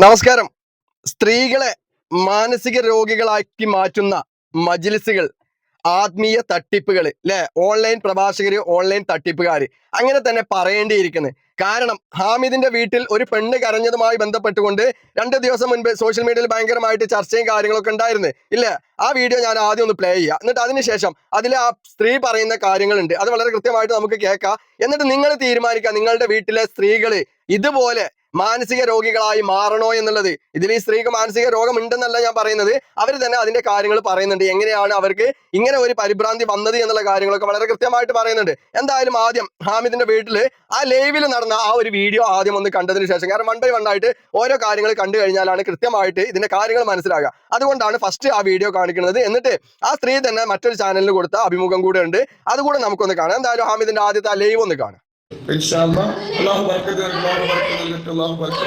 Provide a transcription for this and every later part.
നമസ്കാരം. സ്ത്രീകളെ മാനസിക രോഗികളാക്കി മാറ്റുന്ന മജ്‌ലിസുകൾ, ആത്മീയ തട്ടിപ്പുകൾ, അല്ലെ? ഓൺലൈൻ പ്രഭാഷകര്, ഓൺലൈൻ തട്ടിപ്പുകാര്, അങ്ങനെ തന്നെ പറയേണ്ടിയിരിക്കുന്നത്. കാരണം ഹാമിദിന്റെ വീട്ടിൽ ഒരു പെണ്ണ് കരഞ്ഞതുമായി ബന്ധപ്പെട്ടുകൊണ്ട് 2 ദിവസം മുൻപ് സോഷ്യൽ മീഡിയയിൽ ഭയങ്കരമായിട്ട് ചർച്ചയും കാര്യങ്ങളൊക്കെ ഉണ്ടായിരുന്നു, ഇല്ലേ? ആ വീഡിയോ ഞാൻ ആദ്യം ഒന്ന് പ്ലേ ചെയ്യാം, എന്നിട്ട് അതിനുശേഷം അതിൽ ആ സ്ത്രീ പറയുന്ന കാര്യങ്ങളുണ്ട്, അത് വളരെ കൃത്യമായിട്ട് നമുക്ക് കേൾക്കാം. എന്നിട്ട് നിങ്ങൾ തീരുമാനിക്കുക, നിങ്ങളുടെ വീട്ടിലെ സ്ത്രീകള് ഇതുപോലെ മാനസിക രോഗികളായി മാറണോ എന്നുള്ളത്. ഇതിൽ ഈ സ്ത്രീക്ക് മാനസിക രോഗം ഉണ്ടെന്നല്ല ഞാൻ പറയുന്നത്, അവർ തന്നെ അതിന്റെ കാര്യങ്ങൾ പറയുന്നുണ്ട്, എങ്ങനെയാണ് അവർക്ക് ഇങ്ങനെ ഒരു പരിഭ്രാന്തി വന്നത് എന്നുള്ള കാര്യങ്ങളൊക്കെ വളരെ കൃത്യമായിട്ട് പറയുന്നുണ്ട്. എന്തായാലും ആദ്യം ഹാമിദിന്റെ വീട്ടില് ആ ലൈവിൽ നടന്ന ആ ഒരു വീഡിയോ ആദ്യം ഒന്ന് കണ്ടതിന് ശേഷം, കാരണം 1 by 1 ആയിട്ട് ഓരോ കാര്യങ്ങൾ കണ്ടു കഴിഞ്ഞാലാണ് കൃത്യമായിട്ട് ഇതിന്റെ കാര്യങ്ങൾ മനസ്സിലാകുക. അതുകൊണ്ടാണ് ഫസ്റ്റ് ആ വീഡിയോ കാണിക്കുന്നത്. എന്നിട്ട് ആ സ്ത്രീ തന്നെ മറ്റൊരു ചാനലിന് കൊടുത്ത അഭിമുഖം കൂടെ ഉണ്ട്, അതുകൂടെ നമുക്കൊന്ന് കാണാം. എന്തായാലും ഹാമിദിന്റെ ആദ്യത്തെ ആ ലൈവ് ഒന്ന് കാണാം. इंशाअल्लाह अल्लाह बरकत दे, अल्लाह बरकत दे, अल्लाह बरकत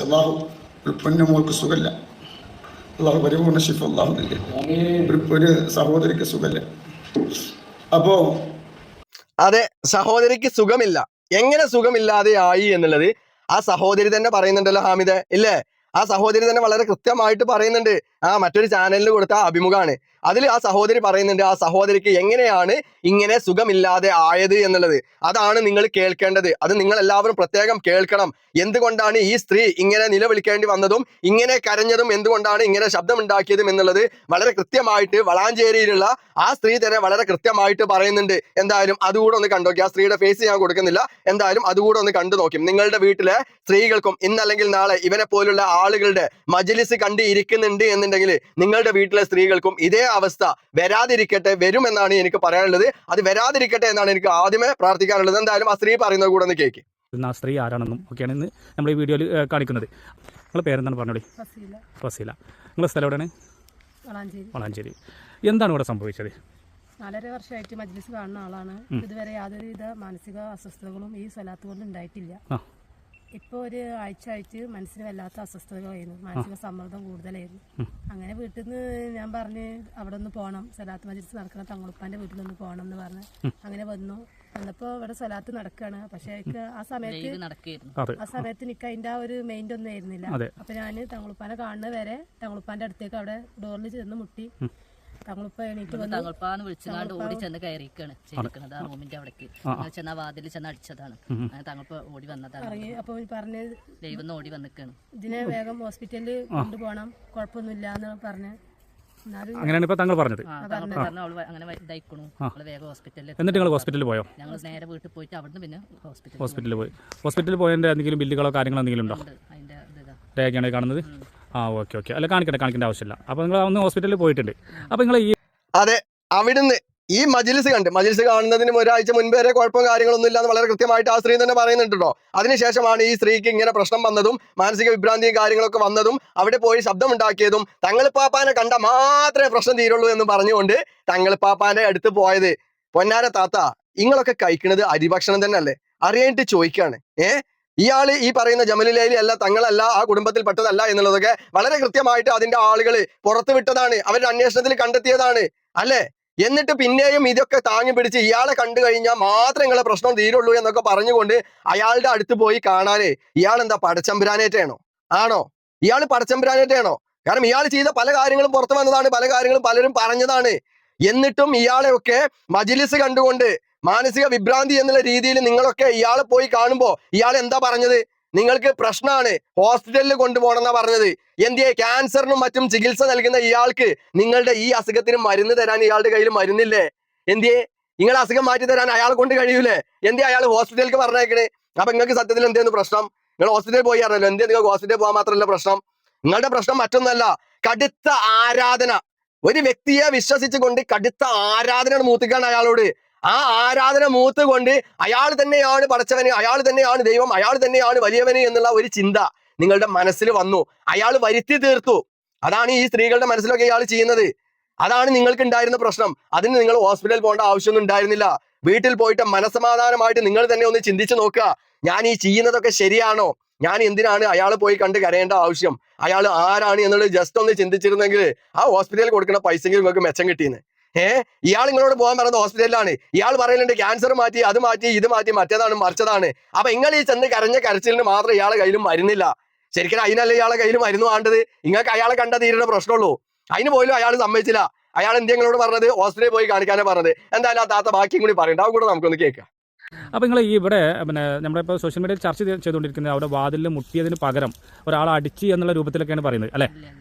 അള്ളാഹു ഒരു പൊന്നുമോൾക്ക് സുഖമില്ല, അള്ളാഹു പരിപൂർണ്ണ ശിഫ അള്ളാഹു നൽകി. ഒരു സഹോദരിക്ക് സുഖമില്ല. അപ്പോ അതെ, സഹോദരിക്ക് സുഖമില്ല. എങ്ങനെ സുഖമില്ലാതെ ആയി എന്നുള്ളത് ആ സഹോദരി തന്നെ പറയുന്നുണ്ടല്ലോ, ഹാമിദ്, ഇല്ലേ? ആ സഹോദരി തന്നെ വളരെ കൃത്യമായിട്ട് പറയുന്നുണ്ട്. മറ്റൊരു ചാനലിന് കൊടുത്ത അഭിമുഖമാണ്. അതിൽ ആ സഹോദരി പറയുന്നുണ്ട്, ആ സഹോദരിക്ക് എങ്ങനെയാണ് ഇങ്ങനെ സുഖമില്ലാതെ ആയത് എന്നുള്ളത്. അതാണ് നിങ്ങൾ കേൾക്കേണ്ടത്. അത് നിങ്ങൾ എല്ലാവരും പ്രത്യേകം കേൾക്കണം. എന്തുകൊണ്ടാണ് ഈ സ്ത്രീ ഇങ്ങനെ നിലവിളിക്കേണ്ടി വന്നതും ഇങ്ങനെ കരഞ്ഞതും, എന്തുകൊണ്ടാണ് ഇങ്ങനെ ശബ്ദമുണ്ടാക്കിയതും എന്നുള്ളത് വളരെ കൃത്യമായിട്ട് വളാഞ്ചേരിയിലുള്ള ആ സ്ത്രീ തന്നെ വളരെ കൃത്യമായിട്ട് പറയുന്നുണ്ട്. എന്തായാലും അതുകൂടെ ഒന്ന് കണ്ടു നോക്കി. ആ സ്ത്രീയുടെ ഫേസ് ഞാൻ കൊടുക്കുന്നില്ല, എന്തായാലും അതുകൂടെ ഒന്ന് കണ്ടു നോക്കി. നിങ്ങളുടെ വീട്ടിലെ സ്ത്രീകൾക്കും ഇന്നല്ലെങ്കിൽ നാളെ ഇവനെ പോലുള്ള ആളുകളുടെ മജ്‌ലിസ് കണ്ട് ഇരിക്കുന്നുണ്ട് എന്നുണ്ടെങ്കിൽ നിങ്ങളുടെ വീട്ടിലെ സ്ത്രീകൾക്കും ഇതേ അവസ്ഥ വരാതിരിക്കട്ടെ. വരുമെന്നാണ് എനിക്ക് പറയാനുള്ളത്. അത് വരാതിരിക്കട്ടെ എന്നാണ് എനിക്ക് ആദ്യമേ പ്രാർത്ഥിക്കാനുള്ളത്. എന്തായാലും ആ സ്ത്രീ പറയുന്നത് കൂടെ ഒന്ന് കേൾക്കി. ആ സ്ത്രീ ആരാണെന്നും ഒക്കെയാണ് ഇന്ന് നമ്മൾ ഈ വീഡിയോയിൽ കാണിക്കുന്നത്. നിങ്ങളുടെ പേരെന്താണ് പറഞ്ഞോളി? ഫസീല. നിങ്ങളുടെ സ്ഥലം എവിടെയാണ്? വളാഞ്ചേരി. എന്താണ് ഇവിടെ സംഭവിച്ചത്? 4.5 വർഷമായിട്ട് മജ്‌ലിസ് കാണുന്ന ആളാണ്. ഇതുവരെ യാതൊരുവിധ മാനസിക അസ്വസ്ഥതകളും ഈ സ്വലാത്ത് കൊണ്ട് ഉണ്ടായിട്ടില്ല. ഇപ്പോൾ ഒരു ആഴ്ച ആയിട്ട് മനസ്സിന് വല്ലാത്ത അസ്വസ്ഥതകളായിരുന്നു, മാനസിക സമ്മർദ്ദം കൂടുതലായിരുന്നു. അങ്ങനെ വീട്ടിൽ നിന്ന് ഞാൻ പറഞ്ഞ് അവിടെ ഒന്ന് പോകണം, സ്വലാത്ത് മജ്‌ലിസ് നടക്കണ തങ്ങളുപ്പാൻ്റെ വീട്ടിലൊന്ന് പോകണം എന്ന് പറഞ്ഞ് അങ്ങനെ വന്നപ്പോൾ ഇവിടെ സ്വലാത്ത് നടക്കുകയാണ്. പക്ഷെ എനിക്ക് ആ സമയത്ത് എനിക്ക് അതിൻ്റെ ആ ഒരു മൈൻഡ് ഒന്നും ആയിരുന്നില്ല. അപ്പൊ ഞാൻ തങ്ങളുപ്പാനെ കാണുന്നത് വരെ തങ്ങളുപ്പാൻ്റെ അടുത്തേക്ക് അവിടെ ഡോറിൽ ചെന്ന് മുട്ടി. തങ്ങളുപ്പാന്ന് വിളിച്ചാണ്ട് ഓടി ചെന്ന് കയറിക്കാണ് ചെയ്തിരിക്കുന്നത്. ആ റൂമിന്റെ അവിടേക്ക് ചെന്ന വാതിൽ ചെന്ന് അടിച്ചതാണ്. തങ്ങളിപ്പ ഓടി വന്നതാണ്. അപ്പൊ പറഞ്ഞ് ദൈവം ഓടി വന്നിക്കാണ്. ഇതിനെ വേഗം ഹോസ്പിറ്റലിൽ കൊണ്ടുപോകണം, കുഴപ്പമൊന്നുമില്ല എന്ന് പറഞ്ഞ്. അങ്ങനെയാണ് ഇപ്പൊ താങ്കൾ പറഞ്ഞത്. അങ്ങനെ ഇതായിക്കണു. വേഗം ഹോസ്പിറ്റലിൽ. എന്നിട്ട് നിങ്ങൾ ഹോസ്പിറ്റലിൽ പോയോ? ഞങ്ങൾ നേരെ വീട്ടിൽ പോയിട്ട് അവിടുന്ന് പിന്നെ ഹോസ്പിറ്റലിൽ പോയി. ഹോസ്പിറ്റലിൽ പോയതിന്റെ എന്തെങ്കിലും ബില്ലുകളോ കാര്യങ്ങളോ എന്തെങ്കിലും ഉണ്ടോ? അതിന്റെ രേഖയാണ് കാണുന്നത്. ഓക്കെ. അല്ല, കാണിക്കേണ്ട ആവശ്യമില്ല. അപ്പൊ നിങ്ങൾ ഒന്ന് ഹോസ്പിറ്റലിൽ പോയിട്ടുണ്ട്. അപ്പൊ നിങ്ങൾ ഈ അതെ, അവിടുന്ന് ഈ മജ്‌ലിസ് കാണുന്നതിന് ഒരാഴ്ച മുൻപ് വരെ കുഴപ്പവും കാര്യങ്ങളൊന്നും ഇല്ലാന്ന് വളരെ കൃത്യമായിട്ട് ആ സ്ത്രീ തന്നെ പറയുന്നുണ്ടോ. അതിനുശേഷമാണ് ഈ സ്ത്രീക്ക് ഇങ്ങനെ പ്രശ്നം വന്നതും മാനസിക വിഭ്രാന്തിയും കാര്യങ്ങളൊക്കെ വന്നതും അവിടെ പോയി ശബ്ദമുണ്ടാക്കിയതും തങ്ങളിപ്പാപ്പാനെ കണ്ട മാത്രമേ പ്രശ്നം തീരുള്ളൂ എന്ന് പറഞ്ഞുകൊണ്ട് തങ്ങളിപ്പാപ്പാന്റെ അടുത്ത് പോയത്. പൊന്നാര താത്ത, നിങ്ങളൊക്കെ കഴിക്കുന്നത് അരിഭക്ഷണം തന്നെ അല്ലേ? അറിയാനായിട്ട് ചോദിക്കാണ്. ഇയാള് ഈ പറയുന്ന ജമലുലൈലി അല്ല, തങ്ങളല്ല, ആ കുടുംബത്തിൽ പെട്ടതല്ല എന്നുള്ളതൊക്കെ വളരെ കൃത്യമായിട്ട് അതിന്റെ ആളുകൾ പുറത്തു വിട്ടതാണ്, അവരുടെ അന്വേഷണത്തിൽ കണ്ടെത്തിയതാണ്, അല്ലേ? എന്നിട്ട് പിന്നെയും ഇതൊക്കെ താങ്ങി പിടിച്ച് ഇയാളെ കണ്ടു കഴിഞ്ഞാൽ മാത്രം നിങ്ങളെ പ്രശ്നം തീരുള്ളൂ എന്നൊക്കെ പറഞ്ഞുകൊണ്ട് അയാളുടെ അടുത്ത് പോയി കാണാനേ ഇയാൾ എന്താ പടച്ചമ്പുരാനേറ്റാണോ? ആണോ? ഇയാൾ പടച്ചമ്പുരാനേറ്റാണോ? കാരണം ഇയാൾ ചെയ്ത പല കാര്യങ്ങളും പുറത്തു വന്നതാണ്, പല കാര്യങ്ങളും പലരും പറഞ്ഞതാണ്. എന്നിട്ടും ഇയാളെയൊക്കെ മജ്‌ലിസ് കണ്ടുകൊണ്ട് മാനസിക വിഭ്രാന്തി എന്നുള്ള രീതിയിൽ നിങ്ങളൊക്കെ ഇയാളെ പോയി കാണുമ്പോ ഇയാൾ എന്താ പറഞ്ഞത്? നിങ്ങൾക്ക് പ്രശ്നമാണ്, ഹോസ്പിറ്റലിൽ കൊണ്ടുപോകണമെന്നാ പറഞ്ഞത്. എന്തിയെ? ക്യാൻസറിനും മറ്റും ചികിത്സ നൽകുന്ന ഇയാൾക്ക് നിങ്ങളുടെ ഈ അസുഖത്തിന് മരുന്ന് തരാൻ ഇയാളുടെ കയ്യിൽ മരുന്നില്ലേ? എന്തിയെ? നിങ്ങളെ അസുഖം മാറ്റി തരാൻ അയാളെ കൊണ്ട് കഴിയൂലേ? എന്തിയെ അയാൾ ഹോസ്പിറ്റലിലേക്ക് പറഞ്ഞേക്കണേ? അപ്പൊ നിങ്ങൾക്ക് സത്യത്തിൽ എന്തേന്ന് പ്രശ്നം? നിങ്ങൾ ഹോസ്പിറ്റലിൽ പോയി അറിയല്ലോ. എന്ത് നിങ്ങൾക്ക് ഹോസ്പിറ്റലിൽ പോകാൻ മാത്രമല്ല പ്രശ്നം. നിങ്ങളുടെ പ്രശ്നം മറ്റൊന്നല്ല, കടുത്ത ആരാധന. ഒരു വ്യക്തിയെ വിശ്വസിച്ചുകൊണ്ട് കടുത്ത ആരാധന മൂത്തിക്കാണ് അയാളോട്. ആ ആരാധന മൂത്തുകൊണ്ട് അയാൾ തന്നെയാണ് പടച്ചവന്, അയാൾ തന്നെയാണ് ദൈവം, അയാൾ തന്നെയാണ് വലിയവന് എന്നുള്ള ഒരു ചിന്ത നിങ്ങളുടെ മനസ്സിൽ വന്നു. അയാൾ വരുത്തി തീർത്തു. അതാണ് ഈ സ്ത്രീകളുടെ മനസ്സിലൊക്കെ ഇയാൾ ചെയ്യുന്നത്. അതാണ് നിങ്ങൾക്ക് ഉണ്ടായിരുന്ന പ്രശ്നം. അതിന് നിങ്ങൾ ഹോസ്പിറ്റലിൽ പോകേണ്ട ആവശ്യമൊന്നും ഉണ്ടായിരുന്നില്ല. വീട്ടിൽ പോയിട്ട് മനസമാധാനമായിട്ട് നിങ്ങൾ തന്നെ ഒന്ന് ചിന്തിച്ചു നോക്കുക. ഞാൻ ഈ ചെയ്യുന്നതൊക്കെ ശരിയാണോ? ഞാൻ എന്തിനാണ് അയാൾ പോയി കണ്ട് കരയേണ്ട ആവശ്യം? അയാൾ ആരാണ് എന്നുള്ളത് ജസ്റ്റ് ഒന്ന് ചിന്തിച്ചിരുന്നെങ്കിൽ ആ ഹോസ്പിറ്റലിൽ കൊടുക്കുന്ന പൈസയ്ക്ക് നിങ്ങൾക്ക് മെച്ചം കിട്ടിയെന്ന്. ഇയാൾ നിങ്ങളോട് പോകാൻ പറയുന്നത് ഹോസ്പിറ്റലിലാണ്. ഇയാൾ പറയുന്നുണ്ട് ക്യാൻസർ മാറ്റി, അത് മാറ്റി, ഇത് മാറ്റി, മറ്റേതാണ് മറിച്ചതാണ്. അപ്പൊ നിങ്ങൾ ഈ ചെന്ന് കരഞ്ഞ കരച്ചിലിന് മാത്രം ഇയാളെ കയ്യിലും മരുന്നില്ല. ശരിക്കും അതിനല്ല ഇയാളെ കയ്യിൽ മരുന്ന് വേണ്ടത്. നിങ്ങൾക്ക് അയാളെ കണ്ട തീരുന്ന പ്രശ്നമുള്ളൂ. അതിന് പോലും അയാൾ സമ്മതിച്ചില്ല. അയാൾ എന്തെങ്കിലോട് പറഞ്ഞത് ഹോസ്പിറ്റലിൽ പോയി കാണിക്കാനേ പറഞ്ഞത്. എന്തായാലും ആ താത്ത ബാക്കിയും കൂടി പറയണ്ട, അതും കൂടെ നമുക്കൊന്ന് കേൾക്കാം. അപ്പോൾ നിങ്ങൾ ഈ ഇവിടെ പിന്നെ നമ്മളിപ്പോൾ സോഷ്യൽ മീഡിയയിൽ ചർച്ച ചെയ്തുകൊണ്ടിരിക്കുന്നത് അവിടെ വാതിലിൽ മുട്ടിയതിന് പകരം ഒരാൾ അടിച്ച് എന്നുള്ള രൂപത്തിലൊക്കെയാണ് പറയുന്നത് അല്ലേ?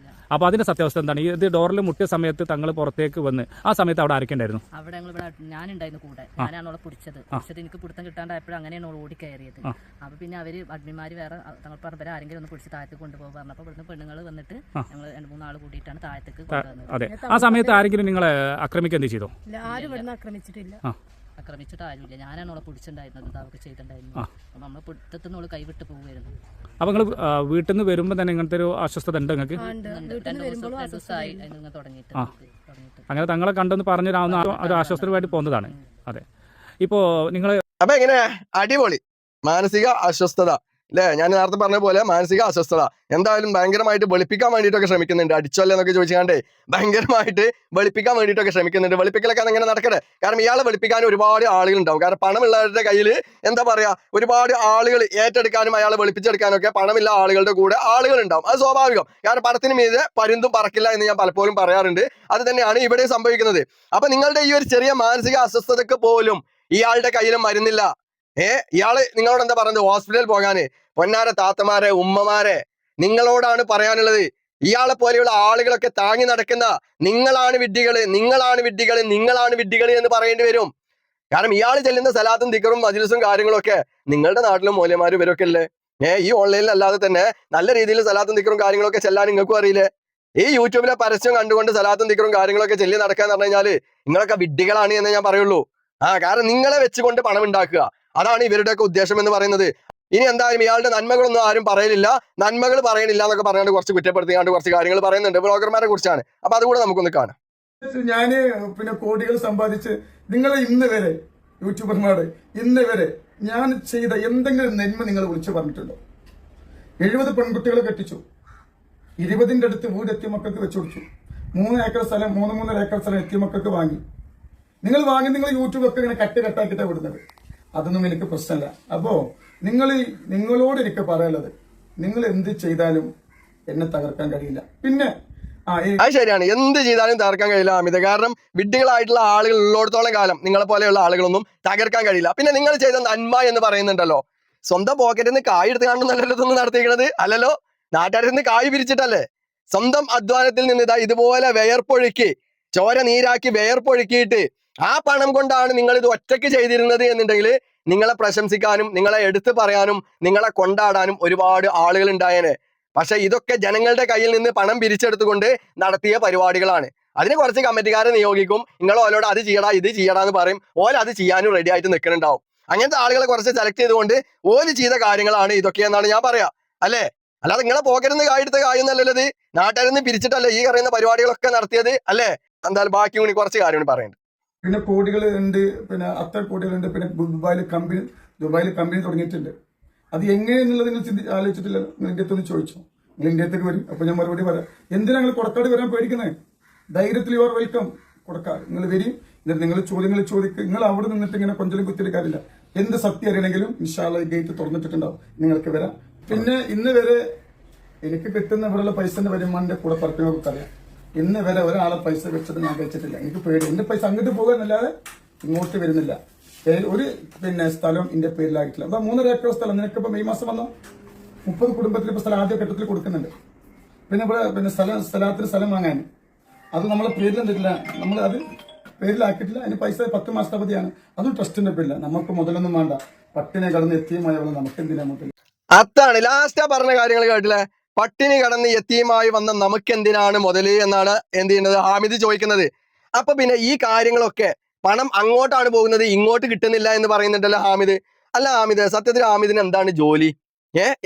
അപ്പോൾ അതിന്റെ സത്യാവസ്ഥ എന്താണ്? ഇത് ഡോറിൽ മുട്ടിയ സമയത്ത് തങ്ങൾ പുറത്തേക്ക് വന്ന് ആ സമയത്ത് അവിടെ ആരൊക്കെയുണ്ടായിരുന്നു? അവിടെ ഇവിടെ ഞാനുണ്ടായിരുന്നു കൂടെ. ഞാനാണ് അവളെ പിടിച്ചത്. എനിക്ക് പിടുത്തം കിട്ടാണ്ടായപ്പോഴും അങ്ങനെയാണ് അവൾ ഓടി കയറിയത്. അപ്പൊ പിന്നെ അവര് അഡ്മിമാര് വേറെ തങ്ങൾ പറഞ്ഞ ആരെങ്കിലും ഒന്ന് പിടിച്ച് താഴത്തേക്ക് കൊണ്ടുപോകാൻ പറഞ്ഞപ്പോൾ ഇവിടുന്ന് പെണ്ണുങ്ങൾ വന്നിട്ട് ഞങ്ങൾ 2-3 ആൾ കൂടിയിട്ടാണ് താഴത്തേക്ക് കൊണ്ടുവന്നത്. അതെ, ആ സമയത്ത് ആരെങ്കിലും നിങ്ങളെ ആക്രമിക്കുക എന്ത് ചെയ്തോ? ആരും ഇവിടുന്ന് ആക്രമിച്ചിട്ടില്ല. ആക്രമിച്ചിട്ട് ആരുമില്ല. ഞാനാണ് അവളെ പിടിച്ചിട്ടുണ്ടായിരുന്നത്, അവർക്ക് ചെയ്തിട്ടുണ്ടായിരുന്നു. അപ്പൊ നമ്മളെ പിടുത്തത്തിൽ നിന്ന് കൈവിട്ട് പോകുമായിരുന്നു. അപ്പൊ നിങ്ങൾ വീട്ടിൽ നിന്ന് വരുമ്പോൾ തന്നെ ഇങ്ങനത്തെ ഒരു അസ്വസ്ഥത ഉണ്ട് നിങ്ങൾക്ക്? 2 ദിവസമായി അതിന് തുടങ്ങിയിട്ട്. അങ്ങനെ തങ്ങളെ കണ്ടെന്ന് പറഞ്ഞൊരാവുന്ന ഒരു ആശ്വാസത്തിനുവേണ്ടി പോകുന്നതാണ്. അതെ, ഇപ്പോ നിങ്ങൾ അപ്പൊ എങ്ങനെ അടിപൊളി മാനസിക അസ്വസ്ഥത അല്ലേ? ഞാൻ നേരത്തെ പറഞ്ഞ പോലെ മാനസിക അസ്വസ്ഥത എന്തായാലും ഭയങ്കരമായിട്ട് വെളുപ്പിക്കാൻ വേണ്ടിയിട്ടൊക്കെ ശ്രമിക്കുന്നുണ്ട്. അടിച്ചല്ലേ എന്നൊക്കെ ചോദിച്ചാണ്ടേ ഭയങ്കരമായിട്ട് വെളുപ്പിക്കാൻ വേണ്ടിയിട്ടൊക്കെ ശ്രമിക്കുന്നുണ്ട്. വെളുപ്പിക്കലൊക്കെ അങ്ങനെ നടക്കട്ടെ. കാരണം ഇയാളെ വെളുപ്പിക്കാൻ ഒരുപാട് ആളുകൾ ഉണ്ടാവും. കാരണം പണമുള്ളവരുടെ കയ്യിൽ എന്താ പറയാ, ഒരുപാട് ആളുകൾ ഏറ്റെടുക്കാനും അയാളെ വെളുപ്പിച്ചെടുക്കാനും ഒക്കെ പണമില്ല ആളുകളുടെ കൂടെ ആളുകൾ ഉണ്ടാവും. അത് സ്വാഭാവികം. കാരണം പണത്തിന് മീതെ പരുന്തും പറക്കില്ല എന്ന് ഞാൻ പലപ്പോഴും പറയാറുണ്ട്. അത് തന്നെയാണ് ഇവിടെ സംഭവിക്കുന്നത്. അപ്പൊ നിങ്ങളുടെ ഈ ഒരു ചെറിയ മാനസിക അസ്വസ്ഥതക്ക് പോലും ഇയാളുടെ കയ്യിലും മരുന്നില്ല. ഇയാള് നിങ്ങളോട് എന്താ പറയുന്നത്? ഹോസ്പിറ്റലിൽ പോകാന്. പൊന്നാര താത്തമാരെ, ഉമ്മമാരെ, നിങ്ങളോടാണ് പറയാനുള്ളത്. ഇയാളെ പോലെയുള്ള ആളുകളൊക്കെ താങ്ങി നടക്കുന്ന നിങ്ങളാണ് വിഡ്ഢികള്, നിങ്ങളാണ് വിഡ്ഢികള്, നിങ്ങളാണ് വിഡ്ഢികള് എന്ന് പറയേണ്ടി വരും. കാരണം ഇയാൾ ചെല്ലുന്ന സലാത്തും ദിക്റും മജ്‌ലിസും കാര്യങ്ങളൊക്കെ നിങ്ങളുടെ നാട്ടിലും മൗലവിമാരും ഇവരൊക്കെ അല്ലേ. ഈ ഓൺലൈനിൽ അല്ലാതെ തന്നെ നല്ല രീതിയിൽ സലാത്തും ദിക്റും കാര്യങ്ങളൊക്കെ ചെല്ലാൻ നിങ്ങൾക്കും അറിയില്ലേ? ഈ യൂട്യൂബിലെ പരസ്യം കണ്ടുകൊണ്ട് സലാത്തും ദിക്റും കാര്യങ്ങളൊക്കെ ചെല്ലി നടക്കാന്ന് പറഞ്ഞു കഴിഞ്ഞാല് നിങ്ങളൊക്കെ വിഡ്ഢികളാണ് എന്ന് ഞാൻ പറയുള്ളൂ. കാരണം നിങ്ങളെ വെച്ചുകൊണ്ട് പണം ഉണ്ടാക്കുക, അതാണ് ഇവരുടെയൊക്കെ ഉദ്ദേശം എന്ന് പറയുന്നത്. ഇനി എന്തായാലും ഇയാളുടെ നന്മകളൊന്നും ആരും പറയലില്ല, നന്മകൾ പറയണില്ല എന്നൊക്കെ പറയാണ്ട് കുറച്ച് കുറ്റപ്പെടുത്തിയാണ്ട് കുറച്ച് കാര്യങ്ങൾ പറയുന്നുണ്ട് ബ്ലോഗർമാരെ കുറിച്ചാണ്. അപ്പൊ അതുകൂടെ നമുക്കൊന്ന് കാണാം. ഞാന് കോടികൾ സമ്പാദിച്ച് നിങ്ങളെ ഇന്ന് വരെ യൂട്യൂബർമാരെ ഇന്ന് വരെ ഞാൻ ചെയ്ത എന്തെങ്കിലും നന്മ നിങ്ങൾ വിളിച്ചു പറഞ്ഞിട്ടുണ്ടോ? 70 പെൺകുട്ടികളെ കെട്ടിച്ചു, 20ന്റെ അടുത്ത് വീട് എത്തിമക്കൾക്ക് വെച്ചു കൊടുത്തു, 3 ഏക്കർ സ്ഥലം 3-3.5 ഏക്കർ സ്ഥലം എത്തിമക്കൾക്ക് വാങ്ങി. നിങ്ങൾ യൂട്യൂബൊക്കെ ഇങ്ങനെ കെട്ടാക്കിയിട്ടാണ് വിടുന്നത്. അതൊന്നും എനിക്ക് പ്രശ്നമല്ല. അപ്പോ നിങ്ങളോട് എനിക്ക് പറയാനുള്ളത്, നിങ്ങൾ എന്ത് ചെയ്താലും എന്നെ തകർക്കാൻ കഴിയില്ല. പിന്നെ അത് ശരിയാണ്, എന്ത് ചെയ്താലും തകർക്കാൻ കഴിയില്ല അമിത. കാരണം വിഡ്ഢികളായിട്ടുള്ള ആളുകൾ ഉള്ളിടത്തോളം കാലം നിങ്ങളെ പോലെയുള്ള ആളുകളൊന്നും തകർക്കാൻ കഴിയില്ല. പിന്നെ നിങ്ങൾ ചെയ്ത നന്മ എന്ന് പറയുന്നുണ്ടല്ലോ, സ്വന്തം പോക്കറ്റിൽ നിന്ന് കായ് എടുത്ത് കാണുന്നല്ലോ ഇതൊന്നും നടത്തിയിരിക്കണത് അല്ലല്ലോ. നാട്ടുകാരിൽ നിന്ന് കായ് പിരിച്ചിട്ടല്ലേ. സ്വന്തം അധ്വാനത്തിൽ നിന്ന് ഇതുപോലെ വിയർപ്പൊഴുക്കി, ചോര നീരാക്കി വിയർപ്പൊഴുക്കിയിട്ട് ആ പണം കൊണ്ടാണ് നിങ്ങൾ ഇത് ഒറ്റയ്ക്ക് ചെയ്തിരുന്നത് എന്നുണ്ടെങ്കിൽ നിങ്ങളെ പ്രശംസിക്കാനും നിങ്ങളെ എടുത്തു പറയാനും നിങ്ങളെ കൊണ്ടാടാനും ഒരുപാട് ആളുകൾ ഉണ്ടായേനെ. പക്ഷെ ഇതൊക്കെ ജനങ്ങളുടെ കയ്യിൽ നിന്ന് പണം പിരിച്ചെടുത്തുകൊണ്ട് നടത്തിയ പരിപാടികളാണ്. അതിന് കുറച്ച് കമ്മിറ്റിക്കാരെ നിയോഗിക്കും. നിങ്ങൾ ഓലോട് അത് ചെയ്യടാ ഇത് ചെയ്യടാ എന്ന് പറയും. ഓല അത് ചെയ്യാനും റെഡി ആയിട്ട് നിൽക്കുന്നുണ്ടാവും. അങ്ങനത്തെ ആളുകളെ കുറച്ച് സെലക്ട് ചെയ്തുകൊണ്ട് ഓല് ചെയ്ത കാര്യങ്ങളാണ് ഇതൊക്കെയെന്നാണ് ഞാൻ പറയാ. അല്ലേ? അല്ലാതെ നിങ്ങളെ പോക്കറ്റിൽ നിന്ന് കായെടുത്ത കായൊന്നല്ലത്, നാട്ടുകാരിൽ നിന്ന് പിരിച്ചിട്ടല്ലേ ഈ പറയുന്ന പരിപാടികളൊക്കെ നടത്തിയത് അല്ലേ? എന്തായാലും ബാക്കി കൂടി കുറച്ച് കാര്യങ്ങൾ പറയുന്നുണ്ട്. പിന്നെ കോടികൾ ഉണ്ട്, പിന്നെ അത്ര കോടികളുണ്ട്. പിന്നെ ദുബായിൽ കമ്പനി തുടങ്ങിയിട്ടുണ്ട്. അത് എങ്ങനെയെന്നുള്ളത് നിങ്ങൾ ആലോചിച്ചിട്ടില്ല. നിങ്ങൾ ഇന്ത്യത്തൊന്ന് ചോദിച്ചു, നിങ്ങൾ ഇന്ത്യത്തേക്ക് വരും. അപ്പൊ ഞാൻ മറുപടി പറയാം. എന്തിനാ നിങ്ങൾ കൊടക്കാട് വരാൻ പേടിക്കുന്നത്? ധൈര്യത്തിൽ യുവർ വെൽക്കം കൊടക്കാട്. നിങ്ങൾ വരും, നിങ്ങൾ ചോദ്യങ്ങൾ ചോദിക്കുക. നിങ്ങൾ അവിടെ നിന്നിട്ട് ഇങ്ങനെ കൊഞ്ചലും കുത്തിയെടുക്കാറില്ല. എന്ത് സത്യം അറിയണമെങ്കിലും ഇൻഷാല്ലാ ഈ ഗേറ്റ് തുറന്നിട്ടുണ്ടാവും, നിങ്ങൾക്ക് വരാം. പിന്നെ ഇന്ന് വരെ എനിക്ക് കിട്ടുന്ന ഇവിടെയുള്ള പൈസന്റെ വരുമാനന്റെ കൂടെ പറക്കുന്നവർക്ക് അറിയാം. ഇന്ന് വരെ ഒരാളെ പൈസ വെച്ചത് ഞാൻ വെച്ചിട്ടില്ല. എനിക്ക് പേടി, എന്റെ പൈസ അങ്ങോട്ട് പോകാന്നല്ലാതെ ഇങ്ങോട്ട് വരുന്നില്ല. ഒരു സ്ഥലം എന്റെ പേരിലായിട്ടില്ല. അപ്പൊ 3.5 ഏക്കർ സ്ഥലം നിനക്കിപ്പോ മെയ് മാസം വന്നോ 30 കുടുംബത്തിൽ ഇപ്പൊ സ്ഥലം ആദ്യ ഘട്ടത്തിൽ കൊടുക്കുന്നുണ്ട്. പിന്നെ ഇവിടെ സ്ഥലത്തിന് സ്ഥലം വാങ്ങാൻ അത് നമ്മളെ പേരിലെന്തിട്ടില്ല, നമ്മൾ അത് പേരിലാക്കിയിട്ടില്ല. അതിന് പൈസ 10 മാസത്തെ അവധിയാണ്. അതും ട്രസ്റ്റിന്റെ പേരില്ല. നമുക്ക് മുതലൊന്നും വേണ്ട. പട്ടിനെ കടന്ന് എത്തിയുമായവളെ നമുക്ക് എന്തിനാ മുതൽ. അതാണ് ലാസ്റ്റ് ആ പറഞ്ഞ കാര്യങ്ങൾ കേട്ടില്ലേ? പട്ടിണി കടന്ന് യത്തീമായി വന്ന നമുക്ക് എന്തിനാണ് മുതല് എന്നാണ് എന്ത് ചെയ്യുന്നത് ഹാമിദ് ചോദിക്കുന്നത്. അപ്പൊ പിന്നെ ഈ കാര്യങ്ങളൊക്കെ പണം അങ്ങോട്ടാണ് പോകുന്നത്, ഇങ്ങോട്ട് കിട്ടുന്നില്ല എന്ന് പറയുന്നുണ്ടല്ലോ ഹാമിദ്. അല്ല ഹാമിദ്, സത്യത്തിൽ ഹാമിദിന് എന്താണ് ജോലി?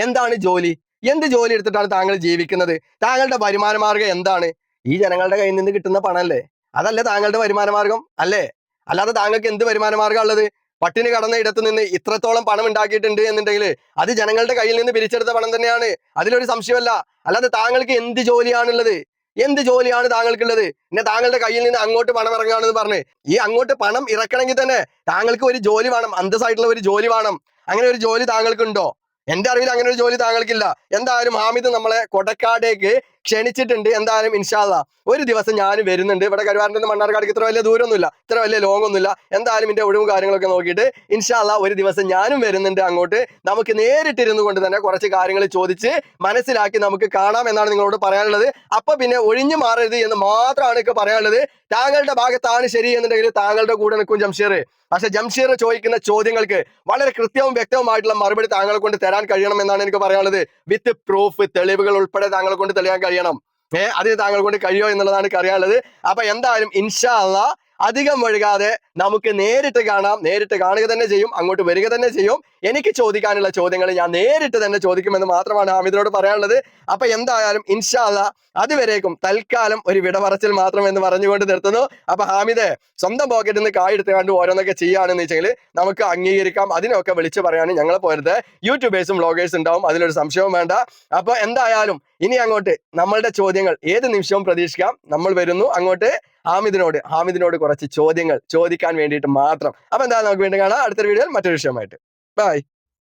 എന്താണ് ജോലി? എന്ത് ജോലി എടുത്തിട്ടാണ് താങ്കൾ ജീവിക്കുന്നത്? താങ്കളുടെ വരുമാന മാർഗം എന്താണ്? ഈ ജനങ്ങളുടെ കയ്യിൽ നിന്ന് കിട്ടുന്ന പണല്ലേ, അതല്ലേ താങ്കളുടെ വരുമാന മാർഗം അല്ലേ? അല്ലാതെ താങ്കൾക്ക് എന്ത് വരുമാന മാർഗം ഉള്ളത്? പട്ടിണി കടന്ന ഇടത്ത് നിന്ന് ഇത്രത്തോളം പണം ഉണ്ടാക്കിയിട്ടുണ്ട് എന്നുണ്ടെങ്കിൽ അത് ജനങ്ങളുടെ കയ്യിൽ നിന്ന് പിരിച്ചെടുത്ത പണം തന്നെയാണ്, അതിലൊരു സംശയമല്ല. അല്ലാതെ താങ്കൾക്ക് എന്ത് ജോലിയാണുള്ളത്? എന്ത് ജോലിയാണ് താങ്കൾക്കുള്ളത്? പിന്നെ താങ്കളുടെ കയ്യിൽ നിന്ന് അങ്ങോട്ട് പണം ഇറങ്ങുകയാണെന്ന് പറഞ്ഞ് ഈ അങ്ങോട്ട് പണം ഇറക്കണമെങ്കിൽ തന്നെ താങ്കൾക്ക് ഒരു ജോലി വേണം, അന്തസ്സായിട്ടുള്ള ഒരു ജോലി വേണം. അങ്ങനെ ഒരു ജോലി താങ്കൾക്കുണ്ടോ? എന്റെ അറിവിൽ അങ്ങനെ ഒരു ജോലി താങ്കൾക്കില്ല. എന്തായാലും ഹാമിദ് നമ്മളെ കൊടക്കാടേക്ക് ക്ഷണിച്ചിട്ടുണ്ട്. എന്തായാലും ഇൻഷാ അല്ലാ ഒരു ദിവസം ഞാൻ വരുന്നുണ്ട്. ഇവിടെ കരുവാരൻ്റെ മണ്ണാർക്കാടേക്ക് ഇത്ര വലിയ ദൂരമൊന്നുമില്ല, ഇത്ര വലിയ ലോങ് ഒന്നുമില്ല. എന്തായാലും എന്റെ ഒഴിവും കാര്യങ്ങളൊക്കെ നോക്കിയിട്ട് ഇൻഷാ അല്ലാ ഒരു ദിവസം ഞാനും വരുന്നുണ്ട് അങ്ങോട്ട്. നമുക്ക് നേരിട്ടിരുന്നു കൊണ്ട് തന്നെ കുറച്ച് കാര്യങ്ങൾ ചോദിച്ച് മനസ്സിലാക്കി നമുക്ക് കാണാം എന്നാണ് നിങ്ങളോട് പറയാനുള്ളത്. അപ്പൊ പിന്നെ ഒഴിഞ്ഞു മാറരുത് എന്ന് മാത്രമാണ് എനിക്ക് പറയാനുള്ളത്. താങ്കളുടെ ഭാഗത്താണ് ശരി എന്നുണ്ടെങ്കിൽ താങ്കളുടെ കൂടെ നിൽക്കും ജംഷീർ. പക്ഷെ ജംഷീർ ചോദിക്കുന്ന ചോദ്യങ്ങൾക്ക് വളരെ കൃത്യവും വ്യക്തവുമായിട്ടുള്ള മറുപടി താങ്കളെ കൊണ്ട് തരാൻ കഴിയണം എന്നാണ് എനിക്ക് പറയാനുള്ളത്. വിത്ത് പ്രൂഫ്, തെളിവുകൾ ഉൾപ്പെടെ താങ്കളെ കൊണ്ട് തെളിയാൻ കഴിയണം. അതിന് താങ്കളെ കൊണ്ട് കഴിയോ എന്നുള്ളതാണ് എനിക്ക് അറിയാനുള്ളത്. അപ്പൊ എന്തായാലും ഇൻഷാ അല്ലാ അധികം വൈകാതെ നമുക്ക് നേരിട്ട് കാണാം, നേരിട്ട് കാണുക തന്നെ ചെയ്യും, അങ്ങോട്ട് വരിക തന്നെ ചെയ്യും. എനിക്ക് ചോദിക്കാനുള്ള ചോദ്യങ്ങൾ ഞാൻ നേരിട്ട് തന്നെ ചോദിക്കുമെന്ന് മാത്രമാണ് ഹാമിദിനോട് പറയാനുള്ളത്. അപ്പൊ എന്തായാലും ഇൻഷാ അല്ലാ അതുവരേക്കും തൽക്കാലം ഒരു വിട പറച്ചിൽ മാത്രം എന്ന് പറഞ്ഞുകൊണ്ട് നിർത്തുന്നു. അപ്പൊ ഹാമിദെ, സ്വന്തം പോക്കറ്റിൽ നിന്ന് കായെടുത്ത് കണ്ട് ഓരോന്നൊക്കെ ചെയ്യുകയാണെന്ന് വെച്ചെങ്കിൽ നമുക്ക് അംഗീകരിക്കാം. അതിനൊക്കെ വിളിച്ചു പറയാനും ഞങ്ങളെ പോലത്തെ യൂട്യൂബേഴ്സും വ്ളോഗേഴ്സും ഉണ്ടാവും, അതിലൊരു സംശയവും വേണ്ട. അപ്പൊ എന്തായാലും ഇനി അങ്ങോട്ട് നമ്മളുടെ ചോദ്യങ്ങൾ ഏത് നിമിഷവും പ്രതീക്ഷിക്കാം. നമ്മൾ വരുന്നു അങ്ങോട്ട് ഹാമിദിനോട് കുറച്ച് ചോദ്യങ്ങൾ ചോദിക്കാൻ വേണ്ടിയിട്ട് മാത്രം. അപ്പൊ എന്തായാലും നമുക്ക് വീണ്ടും കാണാം അടുത്തൊരു വീഡിയോയിൽ മറ്റൊരു വിഷയമായിട്ട്. ബൈ.